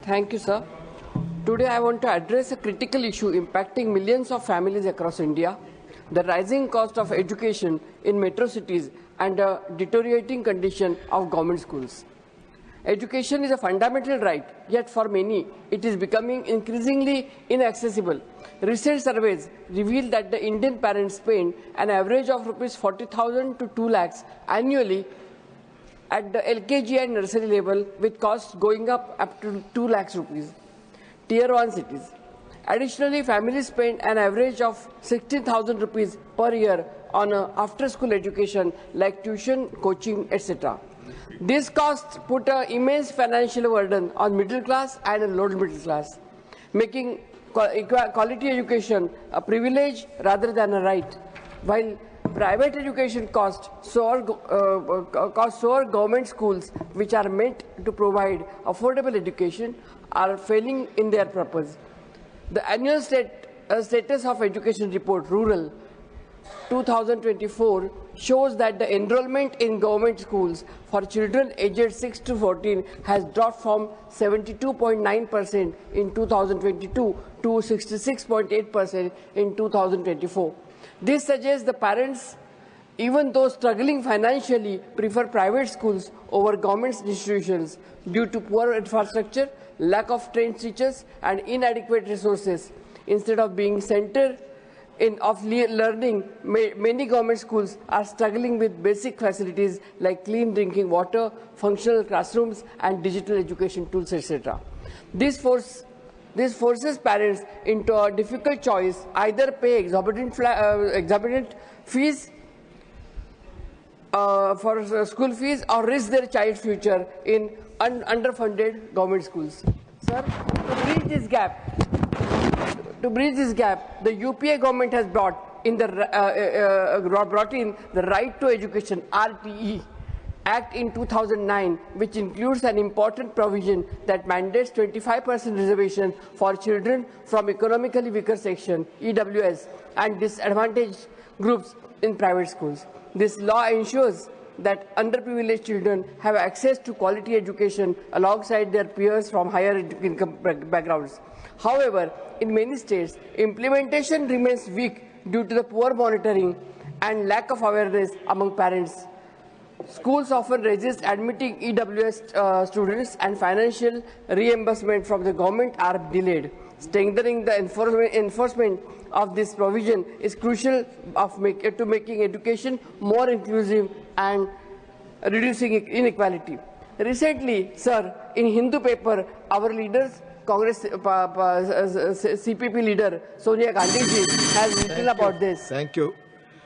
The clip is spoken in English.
Thank you, sir. Today I want to address a critical issue impacting millions of families across India, the rising cost of education in metro cities and the deteriorating condition of government schools. Education is a fundamental right, yet for many it is becoming increasingly inaccessible. Recent surveys reveal that the Indian parents spend an average of Rs 40,000 to 2 lakhs annually at the LKG and nursery level, with costs going up to 2 lakhs rupees. Tier 1 cities. Additionally, families spend an average of 16,000 rupees per year on after-school education like tuition, coaching, etc. These costs put an immense financial burden on middle class and lower middle class, making quality education a privilege rather than a right. While private education costs soar, government schools, which are meant to provide affordable education, are failing in their purpose. The annual status of education report, Rural 2024, shows that the enrollment in government schools for children aged 6 to 14 has dropped from 72.9% in 2022 to 66.8% in 2024. This suggests the parents, even though struggling financially, prefer private schools over government institutions due to poor infrastructure, lack of trained teachers, and inadequate resources. Instead of being center of learning, many government schools are struggling with basic facilities like clean drinking water, functional classrooms, and digital education tools, etc. This forces parents into a difficult choice: either pay exorbitant fees for school fees or risk their child's future in underfunded government schools. Sir, to bridge this gap, the UPA government has brought in the Right to Education (RTE) Act in 2009, which includes an important provision that mandates 25% reservation for children from economically weaker section (EWS) and disadvantaged groups in private schools. This law ensures that underprivileged children have access to quality education alongside their peers from higher income backgrounds. However, in many states, implementation remains weak due to the poor monitoring and lack of awareness among parents. Schools often resist admitting EWS students, and financial reimbursement from the government are delayed. Strengthening the enforcement of this provision is crucial to making education more inclusive and reducing inequality. Recently, sir, in Hindu paper, our leaders, Congress CPP leader Sonia Gandhi ji, has written about this. Thank you.